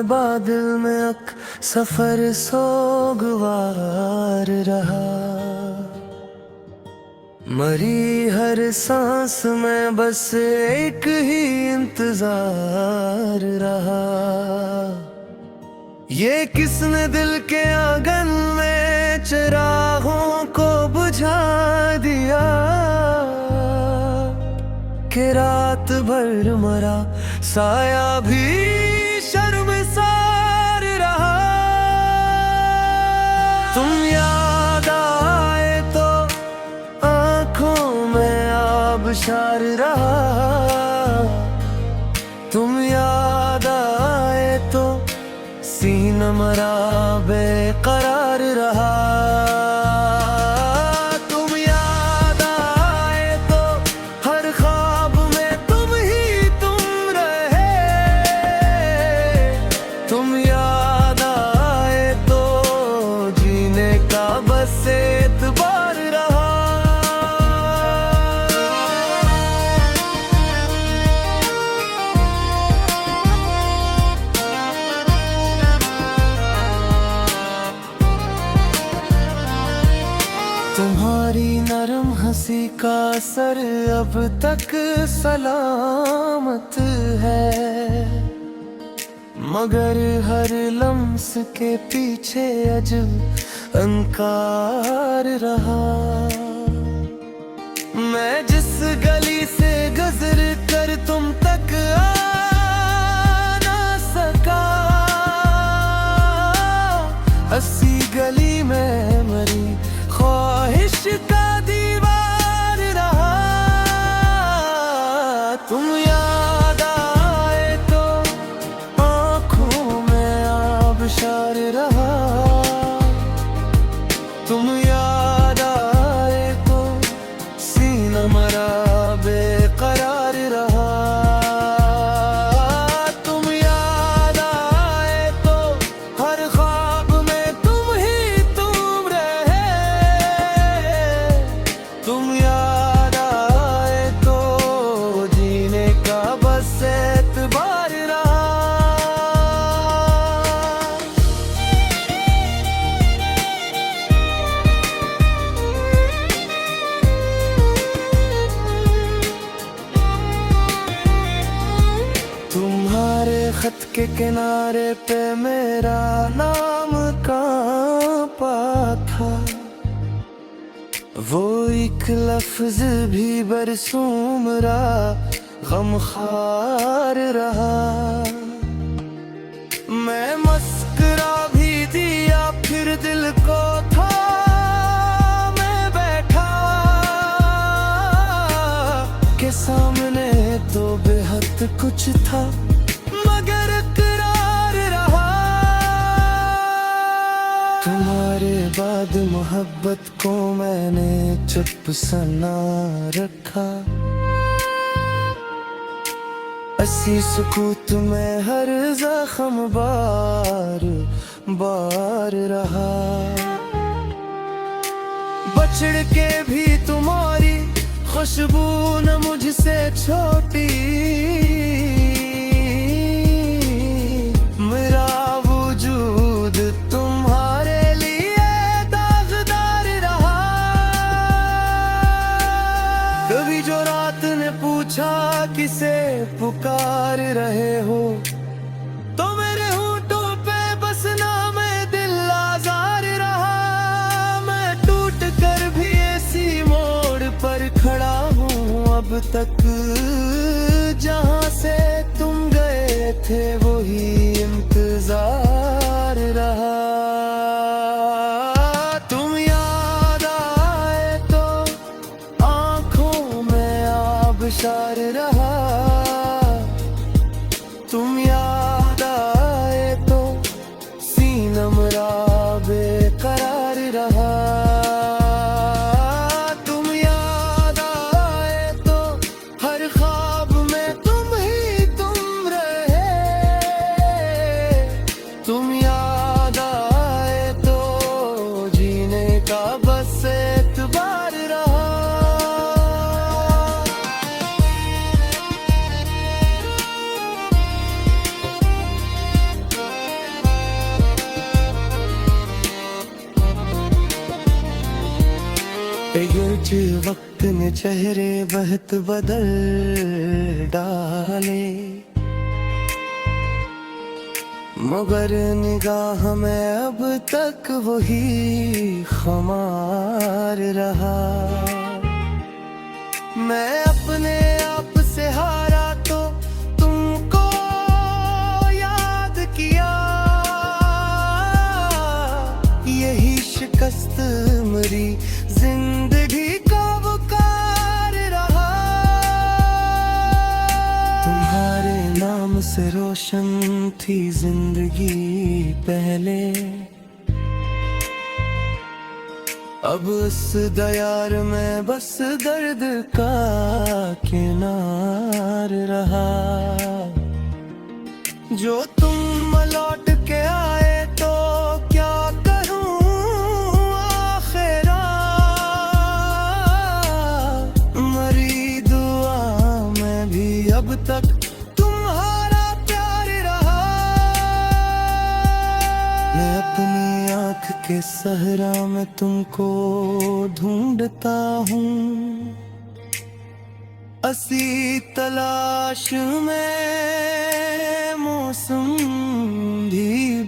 बादल में सफर सोगवार रहा। मरी हर सांस में बस एक ही इंतजार रहा। ये किसने दिल के आंगन में चिरागों को बुझा दिया कि रात भर मरा साया भी शर्मसार रहा। तुम याद आए तो आंखों में आबशार रहा। तुम याद आए तो सीना मरा बेकरार रहा। तुम याद आए तो हर ख्वाब में तुम ही तुम रहे। तुम याद आए तो जीने का बस एतबार रहा। तुम्हारी नरम हंसी का असर अब तक सलामत है, मगर हर लम्स के पीछे अजब अंकार रहा। मैं जिस गली से गुजर कर तुम तक आ ना सका, अस्सी गली में मरी ख्वाहिश का दीवार रहा। तुम याद आए तो आँखों में आबशार रहा। तुम याद आए तो सीना मरा बेकरार रहा। तुम याद आए तो हर ख्वाब में तुम ही तुम रहे। तुम याद आए तो जीने का बस एतबार रहा। तुम्हारे खत के किनारे पे मेरा नाम कांपा था, वो एक लफ्ज भी बरसों मेरा गमखार रहा। मैं मस्करा भी दिया फिर दिल को था मैं बैठा, के सामने तो बेहद कुछ था मगर करार रहा। तुम्हारे बाद मोहब्बत को मैंने चुप सना रखा, ऐसी सुकूत में हर जख्म बार बार रहा। बछड़ के भी तुम्हारी खुशबू न मुझसे छोटी, मेरा वजूद तुम्हारे लिए दागदार रहा। कभी जो रात ने पूछा किसे पुकार रहे हो, तो मेरे होठों पे बस नाम दिल आज़ार रहा। मैं टूट कर भी ऐसी मोड़ पर खड़ा हूँ अब तक, जहाँ से तुम गए थे वही इंतजार रहा। तुम याद आए तो आँखों में आबशार रहा। तुम याद आए तो सीना मेरा बेकरार रहा। तुम याद आए तो हर ख्वाब में तुम ही तुम रहे। कुछ वक्त ने चेहरे बहुत बदल डाले, मगर निगाह में अब तक वही खुमार रहा। मैं अपने आप से हारा तो तुमको याद किया, यही शिकस्त मेरी जिंदगी का वकार रहा। तुम्हारे नाम से रोशन थी जिंदगी पहले, अब इस दयार में बस दर्द का किनार रहा। जो तुम लौट के आए तो क्या करूं आखिरा, मरी दुआ में भी अब तक तुम्हारा प्यार रहा। मैं अपनी आँख के सहरा में तुमको ढूंढता हूँ, असी तलाश में मौसम भी